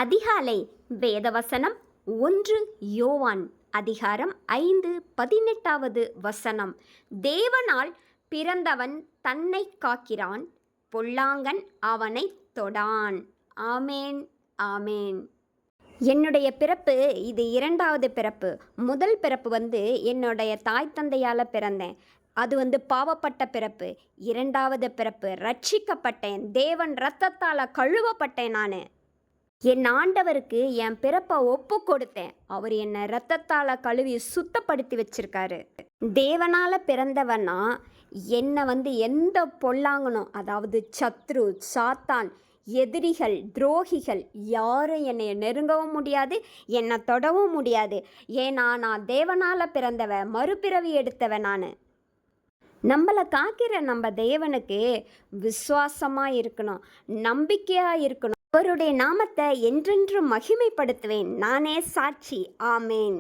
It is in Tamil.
அதிகாலை வேதவசனம் 1 யோவான் அதிகாரம் 5:18 தேவனால் பிறந்தவன் தன்னை காக்கிறான், பொல்லாங்கன் அவனை தொடான். ஆமேன், ஆமேன். என்னுடைய பிறப்பு இது 2வது பிறப்பு. முதல் பிறப்பு என்னுடைய தாய் தந்தையால் பிறந்தேன். அது பாவப்பட்ட பிறப்பு. 2வது பிறப்பு ரட்சிக்கப்பட்டேன். தேவன் இரத்தத்தால் கழுவப்பட்டேன். நான் என் ஆண்டவருக்கு என் பிறப்பை ஒப்பு கொடுத்தேன். அவர் என்னை இரத்தத்தால் கழுவி சுத்தப்படுத்தி வச்சிருக்காரு. தேவனால் பிறந்தவனா என்னை எந்த பொல்லாங்கனும், அதாவது சத்ரு, சாத்தான், எதிரிகள், துரோகிகள் யாரும் என்னை நெருங்கவும் முடியாது, என்னை தொடவும் முடியாது. ஏன்னா நான் தேவனால் பிறந்தவன், மறுபிறவி எடுத்தவன். நான் நம்மளை காக்கிற நம்ம தேவனுக்கு விசுவாசமாக இருக்கணும், நம்பிக்கையாக இருக்கணும். அவருடைய நாமத்தை என்றென்றும் மகிமைப்படுத்துவேன். நானே சாட்சி. ஆமேன்.